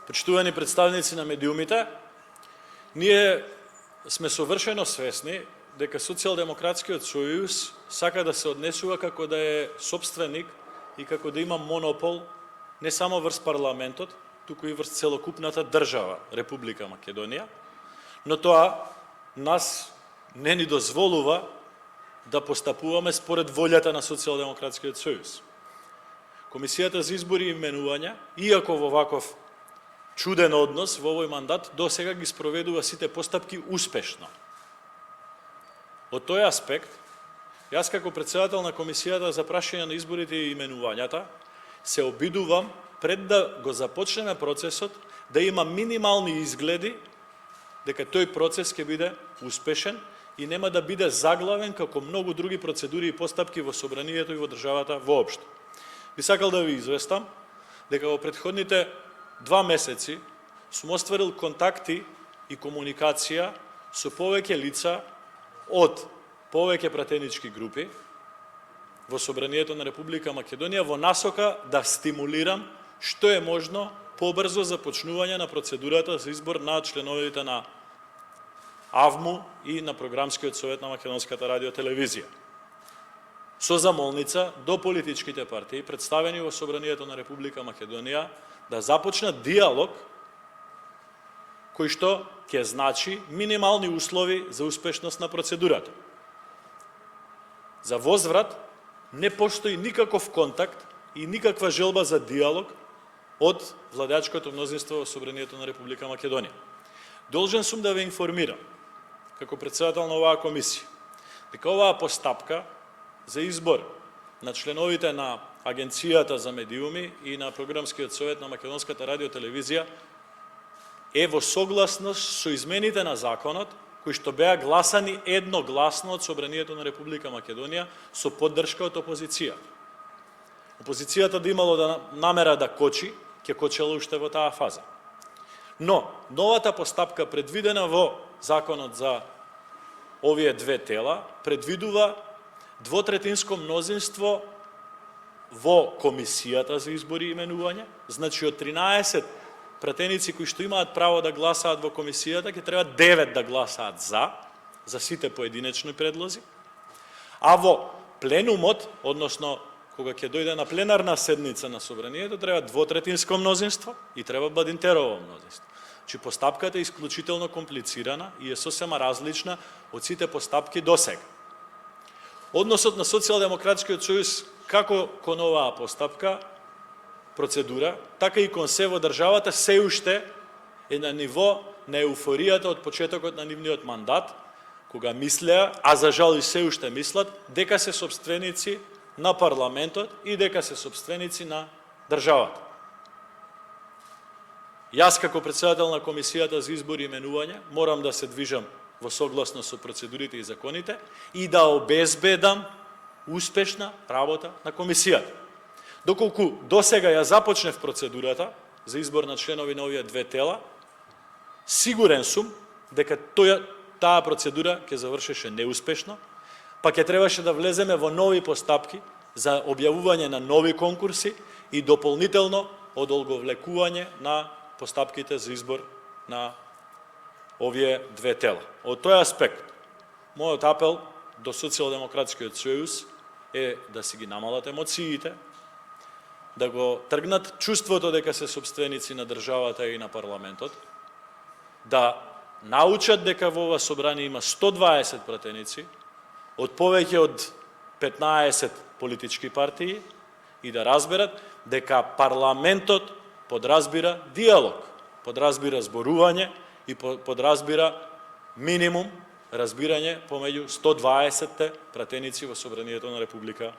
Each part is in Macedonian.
Почитувани представници на медиумите, ние сме совршено свесни дека Социјалдемократскиот сојуз сака да се однесува како да е собственик и како да има монопол не само врз парламентот, туку и врз целокупната држава, Република Македонија, но тоа нас не ни дозволува да постапуваме според волјата на Социјалдемократскиот сојуз. Комисијата за избори и именувања, иако во ваков чуден однос во овој мандат, до сега ги спроведува сите постапки успешно. Од тој аспект, јас како председател на Комисијата за прашање на изборите и именувањата, се обидувам пред да го започнеме процесот, да има минимални изгледи дека тој процес ќе биде успешен и нема да биде заглавен како многу други процедури и постапки во собранието и во државата воопшто. Би сакал да ви известам дека во претходните 2 месеци сум остварил контакти и комуникација со повеќе лица од повеќе пратенички групи во собранието на Република Македонија во насока да стимулирам што е можно побрзо започнување на процедурата за избор на членовите на АВМУ и на Програмскиот совет на Македонската радиотелевизија. Со замолница до политичките партии, представени во собранието на Република Македонија, да започнат диалог кој што ќе значи минимални услови за успешност на процедурата. За возврат не постои никаков контакт и никаква желба за диалог од владеачкото мнозинство во собранието на Република Македонија. Должен сум да ве информирам, како председател на оваа комисија, дека оваа постапка за избор на членовите на Агенцијата за медиуми и на Програмскиот совет на Македонската радиотелевизија е во согласност со измените на законот, кои што беа гласани едногласно од собранието на Република Македонија со поддршка од опозицијата. Опозицијата да имало намера да кочи, ќе кочела уште во таа фаза. Но, новата постапка предвидена во законот за овие две тела, предвидува двотретинско мнозинство во Комисијата за избори и именување, значи од 13 пратеници кои што имаат право да гласаат во Комисијата, ќе треба 9 да гласаат за сите поединечни предлози, а во пленумот, односно кога ќе дојде на пленарна седница на собранието, треба двотретинско мнозинство и треба бадинтерово мнозинство. Че постапката е исклучително комплицирана и е сосема различна од сите постапки досега. Односот на Социјалдемократскиот сојуз како кон оваа постапка, процедура, така и кон се во државата се уште е на ниво на еуфоријата од почетокот на нивниот мандат, кога мислеа, а за жал и се уште мислат, дека се собственици на парламентот и дека се собственици на државата. Јас како председател на Комисијата за избори и именување морам да се движам во согласност со процедурите и законите и да обезбедам успешна работа на Комисијата. Доколку досега ја започнев процедурата за избор на членови на овие две тела, сигурен сум дека таа процедура ќе завршеше неуспешно, па ќе требаше да влеземе во нови постапки за објавување на нови конкурси и дополнително одолговлекување на постапките за избор на овие две тела. Од тој аспект, мојот апел до Социјалдемократскиот сојуз е да си ги намалат емоциите, да го тргнат чувството дека се собственици на државата и на парламентот, да научат дека во ова собрание има 120 пратеници, од повеќе од 15 политички партии и да разберат дека парламентот подразбира диалог, подразбира зборување и подразбира минимум разбирање помеѓу 120 пратеници во собранието на Република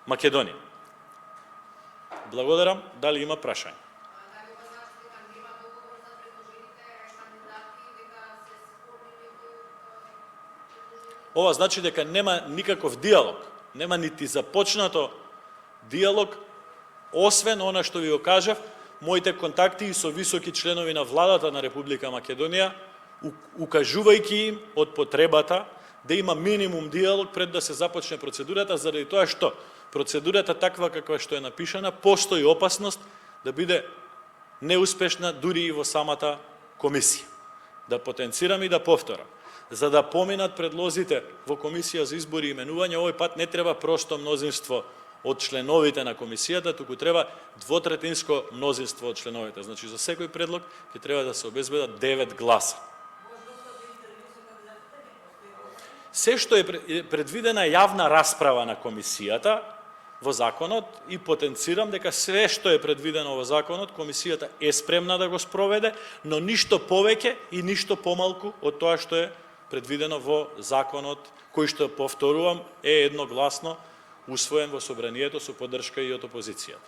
Македонија. Благодарам. Дали има прашање? Ова значи дека нема никаков диалог, нема нити започнато диалог, освен она што ви го кажав, моите контакти и со високи членови на владата на Република Македонија, укажувајќи им од потребата да има минимум диалог пред да се започне процедурата, заради тоа што процедурата таква каква што е напишана, постои опасност да биде неуспешна дури и во самата комисија. Да потенцирам и да повторам. За да поминат предлозите во комисија за избори и именување, овој пат не треба просто мнозинство од членовите на комисијата, туку треба двотретинско мнозинство од членовите. Значи, за секој предлог ќе треба да се обезбедат 9 гласа. Се што е предвидена јавна расправа на комисијата во законот и потенцирам дека све што е предвидено во законот, комисијата е спремна да го спроведе, но ништо повеќе и ништо помалку од тоа што е предвидено во законот, кој што, повторувам, е едногласно усвоен во собранието со поддршка и од опозицијата.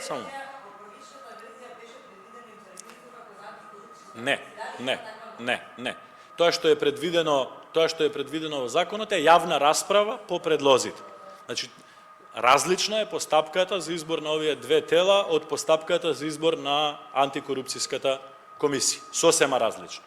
Само. Не. Тоа што е предвидено во законот е јавна расправа по предлозите. Значи, различна е постапката за избор на овие две тела од постапката за избор на антикорупцијската комисија. Сосема различно.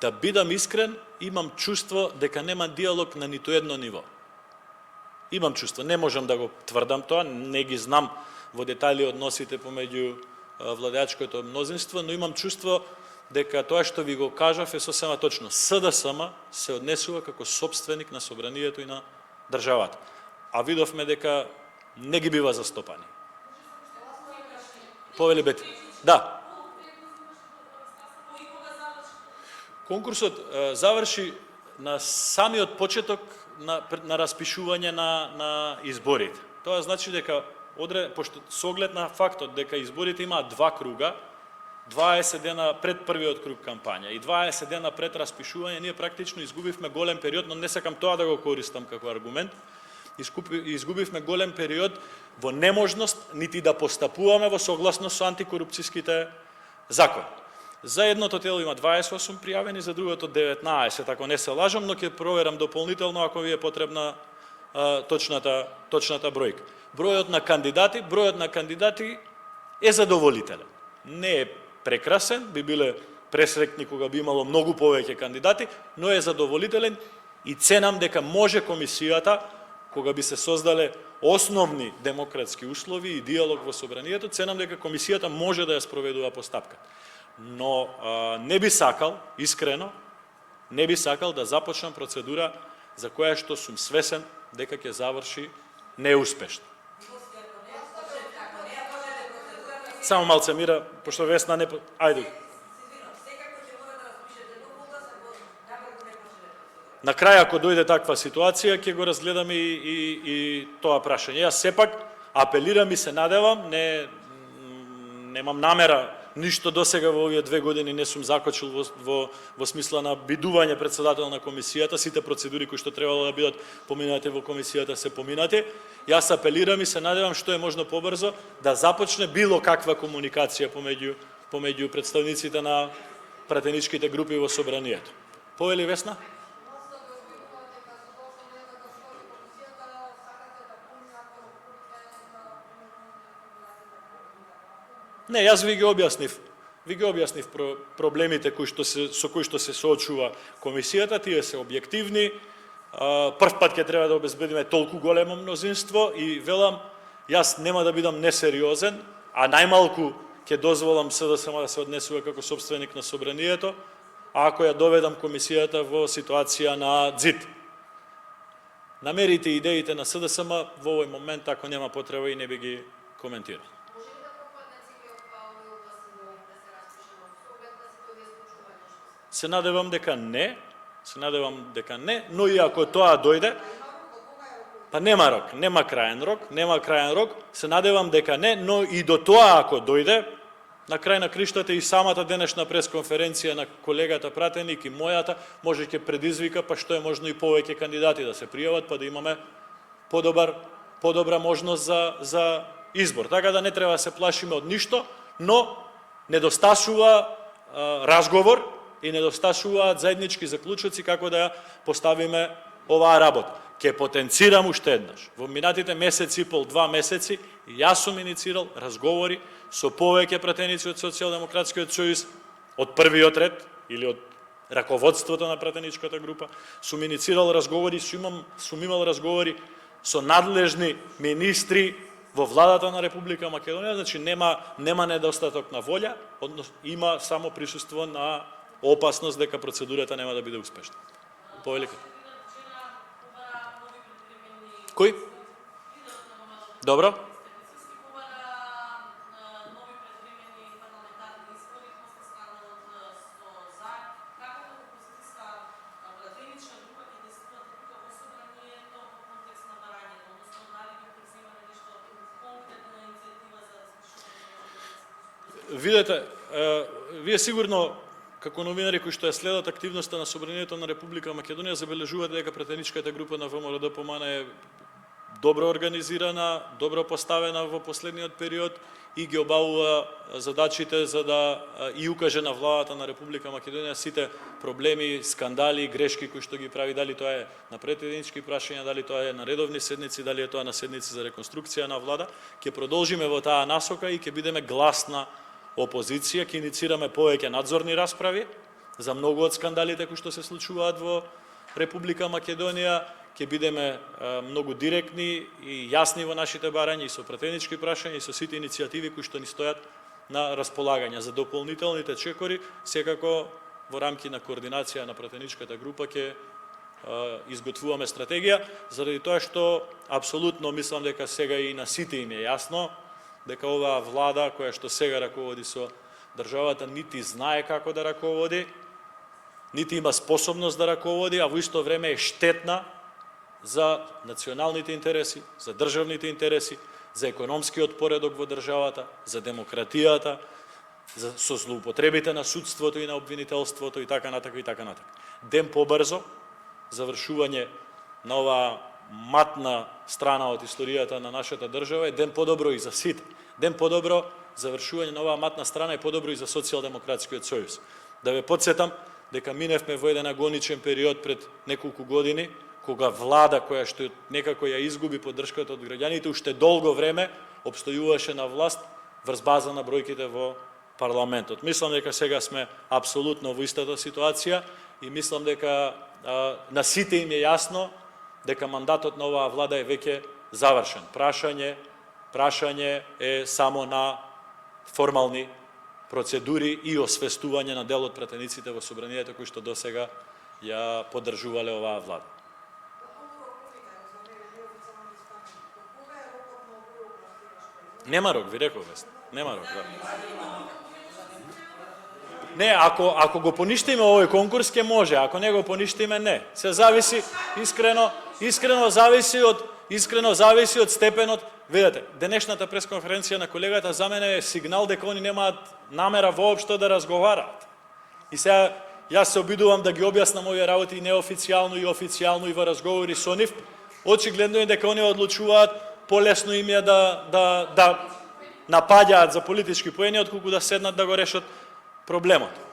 Да бидам искрен, имам чувство дека нема диалог на ниту едно ниво. Имам чувство, не можам да го тврдам тоа, не ги знам во детали односите помеѓу владеачкото мнозинство, но имам чувство дека тоа што ви го кажав е сосема точно. СДСМ се однесува како сопственик на собранието и на државата. А видовме дека не ги бива застопани. Повели Бети. Да. Конкурсот заврши на самиот почеток на распишување на изборите. Тоа значи дека, пошто со оглед на фактот дека изборите имаат 2 круга, 20 дена пред првиот круг кампања и 20 дена пред распишување, ние практично изгубивме голем период, но не сакам тоа да го користам како аргумент, изгубивме голем период во неможност нити да постапуваме во согласност со антикорупцијските закони. За едното тело има 28 пријавени, за другото 19, ако не се лажам, но ќе проверам дополнително ако ви е потребна точната бројка. Бројот на кандидати е задоволителен. Не е прекрасен, би биле пресрекни кога би имало многу повеќе кандидати, но е задоволителен и ценам дека може комисијата, кога би се создале основни демократски услови и диалог во собранието, ценам дека комисијата може да ја спроведува постапка. Но не би сакал, искрено, не би сакал да започнам процедура за која што сум свесен дека ќе заврши неуспешно. Само малце мира, пошто Весна не... Ајде. На крај, ако дојде таква ситуација, ќе го разгледаме и тоа прашање. Јас сепак апелирам и се надевам, немам намера, ништо досега во овие 2 години не сум закочил во смисла на бидување председател на комисијата, сите процедури кои што требало да бидат поминати во комисијата се поминати. Јас апелирам и се надевам што е можно побрзо да започне било каква комуникација помеѓу представниците на пратеничките групи во собранието. Повели Весна? Не, јас ви ги објаснив проблемите со кои што се соочува комисијата, тие се објективни. Прв пат ќе треба да обезбедиме толку големо мнозинство и велам, јас нема да бидам несериозен, а најмалку ќе дозволам СДСМ да се однесува како сопственик на собранието, ако ја доведам комисијата во ситуација на ѕид. Намерите идеите на СДСМ во овој момент, ако нема потреба, и не би ги коментирал. Се надевам дека не, но и ако тоа дојде, па нема рок, нема крајен рок, се надевам дека не, но и до тоа ако дојде, на крај на криштата и самата денешна пресконференција на колегата пратеник и мојата, може ќе предизвика, па што е можно и повеќе кандидати да се пријават, па да имаме подобра можност за избор. Така да не треба да се плашиме од ништо, но недостасува разговор и недостасуваат заеднички заклучоци како да ја поставиме оваа работа. Ке потенцирам уште еднаш. Во минатите месеци и пол, 2 месеци, јас сум иницирал разговори со повеќе пратеници од Социјалдемократскиот сојуз, од првиот ред или од раководството на пратеничката група, сум иницирал разговори, сум имал разговори со надлежни министри во владата на Република Македонија, значи нема недостаток на волја, односно има само присуство на опасност дека процедурата нема да биде успешна. Повелика. Кој? Добро. Видете, вие сигурно како новинари кои што ја следат активноста на собранието на Република Македонија забележуваат дека пратеничката група на ВМРО-ДПМН е добро организирана, добро поставена во последниот период и ги обавува задачите за да и укаже на владата на Република Македонија сите проблеми, скандали, грешки кои што ги прави, дали тоа е на претеднички прашања, дали тоа е на редовни седници, дали е тоа на седници за реконструкција на влада. Ќе продолжиме во таа насока и ќе бидеме гласна опозиција, ќе иницираме повеќе надзорни расправи за многу од скандалите кои што се случуваат во Република Македонија, ќе бидеме многу директни и јасни во нашите барања и со пратенички прашања и со сите иницијативи кои што ни стојат на располагање. За дополнителните чекори, секако во рамки на координација на пратеничката група ќе изготвуваме стратегија, заради тоа што апсолутно мислам дека сега и на сите им е јасно дека оваа влада која што сега раководи со државата нити знае како да раководи, нити има способност да раководи, а во исто време е штетна за националните интереси, за државните интереси, за економскиот поредок во државата, за демократијата, со злоупотребите на судството и на обвинителството и така натака и така натака. Ден побрзо завршување на оваа матна страна од историјата на нашата држава е ден подобро и за сите. Ден подобро завршување на оваа матна страна е подобро и за Социјалдемократскиот сојуз. Да ве потсетам дека миневме во еден агоничен период пред неколку години, кога влада која што некако ја изгуби поддршката од граѓаните, уште долго време обстојуваше на власт врз база на бројките во парламентот. Мислам дека сега сме апсолутно во истата ситуација и мислам дека на сите им е јасно дека мандатот на оваа влада е веќе завршен. Прашање е само на формални процедури и освестување на дел од пратениците во собранието кои што досега ја поддржувале оваа влада. Нема рок, ви рековме. Нема рок, да. Не, ако го поништиме овој конкурс ќе може, ако не го поништиме не. Се зависи искрено зависи од степенот. Видете, денешната пресконференција на колегата за мене е сигнал дека они немаат намера воопшто да разговараат. И сега јас се обидувам да ги објаснам овие работи и неофицијално и официјално и во разговори со нив. Очигледно е дека они одлучуваат полесно им е да напаѓаат за политички поени, отколку да седнат да го решат проблемот.